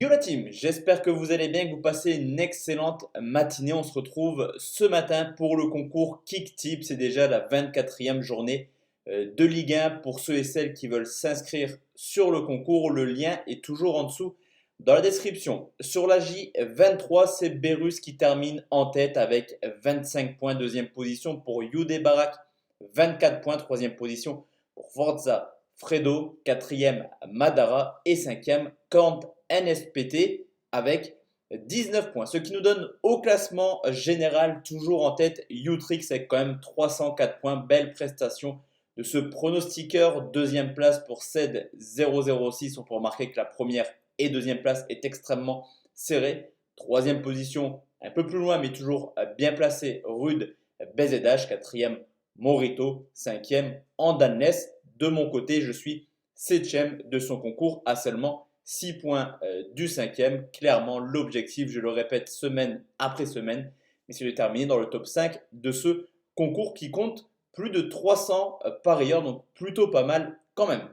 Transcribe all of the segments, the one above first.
Yo la team, j'espère que vous allez bien, que vous passez une excellente matinée. On se retrouve ce matin pour le concours Kick Tip. C'est déjà la 24e journée de Ligue 1 pour ceux et celles qui veulent s'inscrire sur le concours. Le lien est toujours en dessous dans la description. Sur la J23, c'est Berus qui termine en tête avec 25 points. Deuxième position pour Yude Barak, 24 points. Troisième position pour Forza Fredo, quatrième Madara et cinquième Kant NSPT avec 19 points. Ce qui nous donne au classement général toujours en tête Utrix avec quand même 304 points. Belle prestation de ce pronostiqueur. Deuxième place pour Ced 006. On peut remarquer que la première et deuxième place est extrêmement serrée. Troisième position un peu plus loin mais toujours bien placé Rude BZH. Quatrième Morito. Cinquième Andalnes. De mon côté, je suis septième de son concours à seulement 6 points du cinquième. Clairement, l'objectif, je le répète semaine après semaine, c'est de terminer dans le top 5 de ce concours qui compte plus de 300 parieurs, donc plutôt pas mal quand même.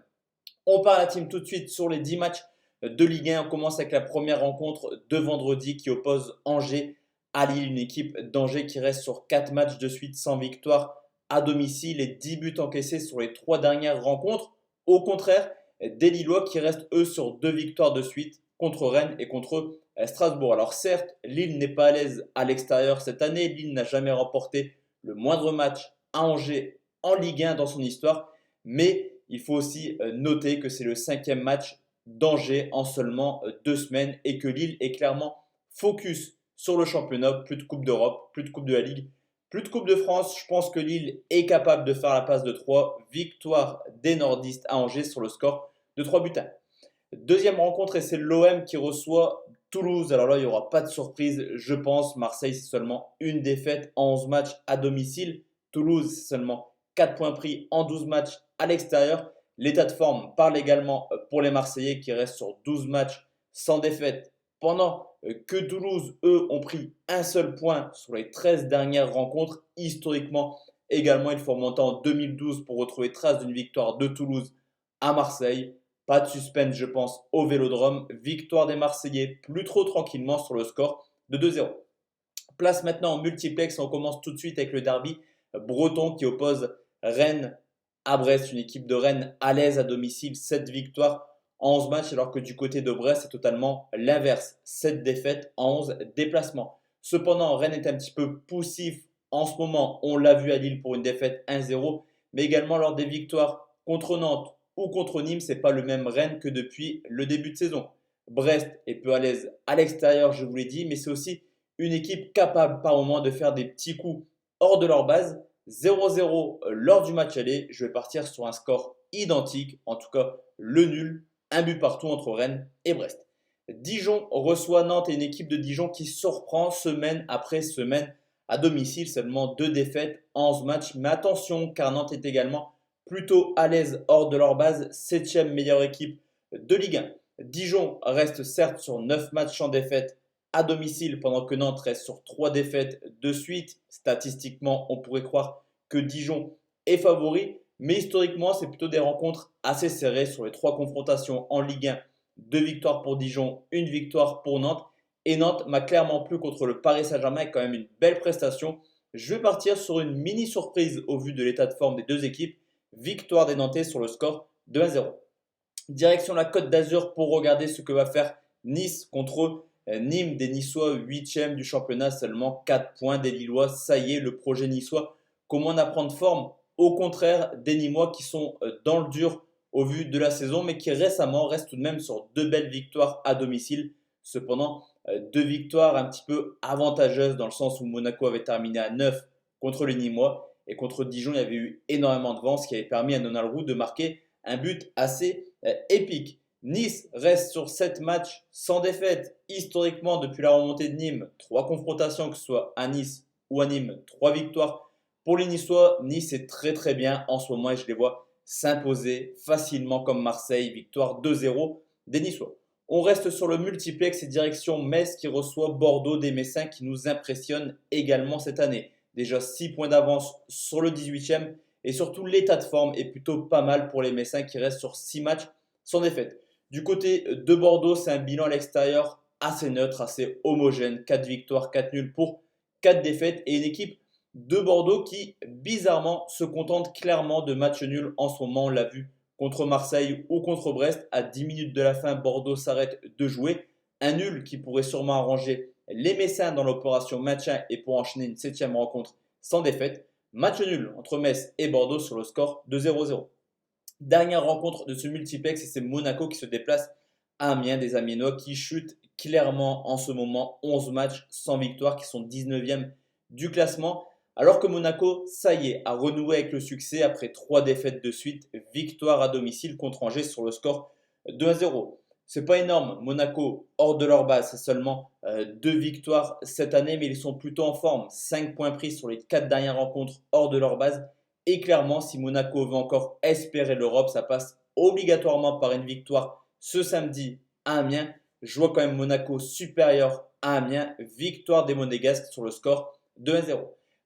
On part la team tout de suite sur les 10 matchs de Ligue 1. On commence avec la première rencontre de vendredi qui oppose Angers à Lille, une équipe d'Angers qui reste sur 4 matchs de suite sans victoire à domicile et 10 buts encaissés sur les 3 dernières rencontres. Au contraire, des Lillois qui restent eux sur 2 victoires de suite contre Rennes et contre Strasbourg. Alors certes, Lille n'est pas à l'aise à l'extérieur cette année. Lille n'a jamais remporté le moindre match à Angers en Ligue 1 dans son histoire. Mais il faut aussi noter que c'est le 5e match d'Angers en seulement 2 semaines et que Lille est clairement focus sur le championnat. Plus de Coupe d'Europe, plus de Coupe de la Ligue. Plus de Coupe de France, je pense que Lille est capable de faire la passe de 3. Victoire des nordistes à Angers sur le score de 3 buts à 1. Deuxième rencontre et c'est l'OM qui reçoit Toulouse. Alors là, il n'y aura pas de surprise, je pense. Marseille, c'est seulement une défaite en 11 matchs à domicile. Toulouse, c'est seulement 4 points pris en 12 matchs à l'extérieur. L'état de forme parle également pour les Marseillais qui restent sur 12 matchs sans défaite pendant que Toulouse, eux, ont pris un seul point sur les 13 dernières rencontres. Historiquement, également, il faut remonter en 2012 pour retrouver trace d'une victoire de Toulouse à Marseille. Pas de suspense, je pense, au Vélodrome. Victoire des Marseillais plus trop tranquillement sur le score de 2-0. Place maintenant en multiplex. On commence tout de suite avec le derby breton qui oppose Rennes à Brest. Une équipe de Rennes à l'aise à domicile. 7 victoires en 11 matchs, alors que du côté de Brest, c'est totalement l'inverse. 7 défaites en 11 déplacements. Cependant, Rennes est un petit peu poussif en ce moment. On l'a vu à Lille pour une défaite 1-0, mais également lors des victoires contre Nantes ou contre Nîmes, ce n'est pas le même Rennes que depuis le début de saison. Brest est peu à l'aise à l'extérieur, je vous l'ai dit, mais c'est aussi une équipe capable par moment de faire des petits coups hors de leur base. 0-0 lors du match aller. Je vais partir sur un score identique, en tout cas le nul, un but partout entre Rennes et Brest. Dijon reçoit Nantes et une équipe de Dijon qui surprend semaine après semaine à domicile. Seulement 2 défaites en 11 matchs. Mais attention, car Nantes est également plutôt à l'aise hors de leur base. 7e meilleure équipe de Ligue 1. Dijon reste certes sur 9 matchs sans défaite à domicile pendant que Nantes reste sur 3 défaites de suite. Statistiquement, on pourrait croire que Dijon est favori. Mais historiquement, c'est plutôt des rencontres assez serrées sur les 3 confrontations en Ligue 1. 2 victoires pour Dijon, 1 victoire pour Nantes. Et Nantes m'a clairement plu contre le Paris Saint-Germain avec quand même une belle prestation. Je vais partir sur une mini surprise au vu de l'état de forme des deux équipes. Victoire des Nantais sur le score de 1-0. Direction la Côte d'Azur pour regarder ce que va faire Nice contre Nîmes. Des Niçois 8e du championnat, seulement 4 points des Lillois. Ça y est, le projet niçois commence à prendre forme. Au contraire des Nîmois qui sont dans le dur au vu de la saison, mais qui récemment restent tout de même sur 2 belles victoires à domicile. Cependant, 2 victoires un petit peu avantageuses dans le sens où Monaco avait terminé à 9 contre les Nîmois et contre Dijon, il y avait eu énormément de vent, ce qui avait permis à Donnarumma de marquer un but assez épique. Nice reste sur 7 matchs sans défaite. Historiquement, depuis la remontée de Nîmes, 3 confrontations, que ce soit à Nice ou à Nîmes, 3 victoires. Pour les Niçois, Nice est très très bien en ce moment et je les vois s'imposer facilement comme Marseille. Victoire 2-0 des Niçois. On reste sur le multiplex et direction Metz qui reçoit Bordeaux, des Messins qui nous impressionnent également cette année. Déjà 6 points d'avance sur le 18e et surtout l'état de forme est plutôt pas mal pour les Messins qui restent sur 6 matchs sans défaite. Du côté de Bordeaux, c'est un bilan à l'extérieur assez neutre, assez homogène. 4 victoires, 4 nuls pour 4 défaites. Et une équipe de Bordeaux qui, bizarrement, se contente clairement de matchs nuls en ce moment. On l'a vu contre Marseille ou contre Brest. À 10 minutes de la fin, Bordeaux s'arrête de jouer. Un nul qui pourrait sûrement arranger les Messins dans l'opération maintien et pour enchaîner une 7e rencontre sans défaite. Match nul entre Metz et Bordeaux sur le score de 0-0. Dernière rencontre de ce multiplex et c'est Monaco qui se déplace à Amiens, des Amiénois qui chutent clairement en ce moment. 11 matchs sans victoire, qui sont 19e du classement. Alors que Monaco, ça y est, a renoué avec le succès après 3 défaites de suite. Victoire à domicile contre Angers sur le score de 1-0. C'est pas énorme, Monaco hors de leur base, c'est seulement 2 victoires cette année, mais ils sont plutôt en forme. 5 points pris sur les 4 dernières rencontres hors de leur base. Et clairement, si Monaco veut encore espérer l'Europe, ça passe obligatoirement par une victoire ce samedi à Amiens. Je vois quand même Monaco supérieur à Amiens. Victoire des Monégasques sur le score de 1-0.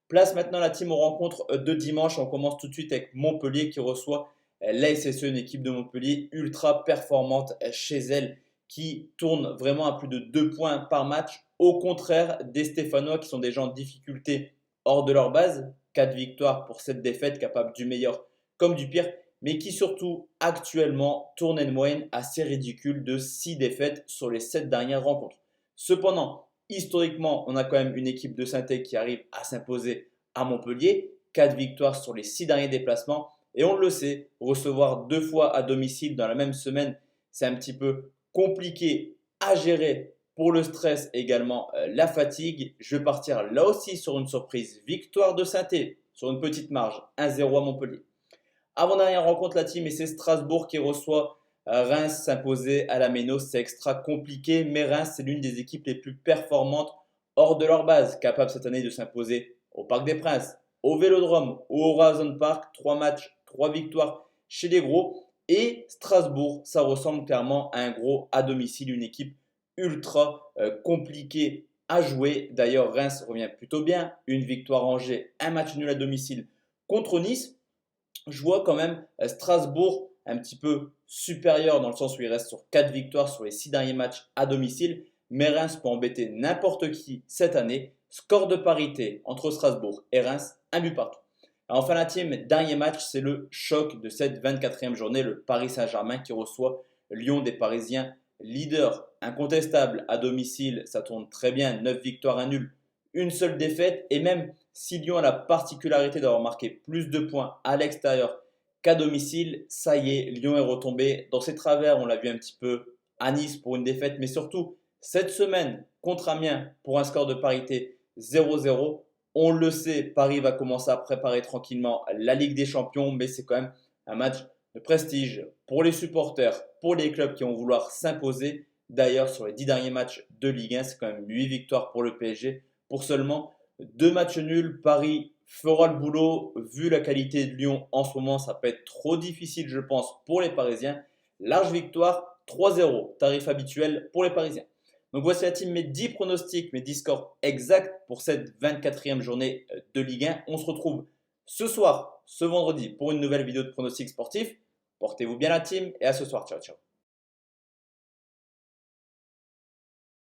Place maintenant la team aux rencontres de dimanche. On commence tout de suite avec Montpellier qui reçoit la SSE, une équipe de Montpellier ultra performante chez elle qui tourne vraiment à plus de 2 points par match. Au contraire des Stéphanois qui sont déjà en difficulté hors de leur base. 4 victoires pour 7 défaites, capables du meilleur comme du pire, mais qui surtout actuellement tourne une moyenne assez ridicule de 6 défaites sur les 7 dernières rencontres. Cependant, historiquement, on a quand même une équipe de Saint-Étienne qui arrive à s'imposer à Montpellier. 4 victoires sur les 6 derniers déplacements. Et on le sait, recevoir 2 fois à domicile dans la même semaine, c'est un petit peu compliqué à gérer pour le stress et également la fatigue. Je vais partir là aussi sur une surprise. Victoire de Saint-Étienne sur une petite marge, 1-0 à Montpellier. Avant-dernière rencontre, la team, et c'est Strasbourg qui reçoit Reims s'imposer à la Méno. C'est extra compliqué, mais Reims, c'est l'une des équipes les plus performantes hors de leur base, capable cette année de s'imposer au Parc des Princes, au Vélodrome ou au Horizon Park. 3 matchs, 3 victoires chez les gros. Et Strasbourg, ça ressemble clairement à un gros à domicile, une équipe ultra compliquée à jouer. D'ailleurs, Reims revient plutôt bien. Une victoire à Angers, un match nul à domicile contre Nice. Je vois quand même Strasbourg un petit peu supérieur dans le sens où il reste sur 4 victoires sur les 6 derniers matchs à domicile. Mais Reims peut embêter n'importe qui cette année. Score de parité entre Strasbourg et Reims, un but partout. Alors, enfin, la team, dernier match, c'est le choc de cette 24e journée, le Paris Saint-Germain qui reçoit Lyon des Parisiens. Leader incontestable à domicile, ça tourne très bien, 9 victoires, 1 nul, une seule défaite. Et même si Lyon a la particularité d'avoir marqué plus de points à l'extérieur qu'à domicile, ça y est, Lyon est retombé dans ses travers. On l'a vu un petit peu à Nice pour une défaite, mais surtout cette semaine contre Amiens pour un score de parité 0-0. On le sait, Paris va commencer à préparer tranquillement la Ligue des Champions, mais c'est quand même un match de prestige pour les supporters, pour les clubs qui vont vouloir s'imposer. D'ailleurs, sur les 10 derniers matchs de Ligue 1, c'est quand même 8 victoires pour le PSG. Pour seulement 2 matchs nuls, Paris fera le boulot. Vu la qualité de Lyon en ce moment, ça peut être trop difficile, je pense, pour les Parisiens. Large victoire, 3-0, tarif habituel pour les Parisiens. Donc voici la team, mes 10 pronostics, mes 10 scores exacts pour cette 24e journée de Ligue 1. On se retrouve ce soir, ce vendredi, pour une nouvelle vidéo de pronostics sportifs. Portez-vous bien la team et à ce soir. Ciao, ciao.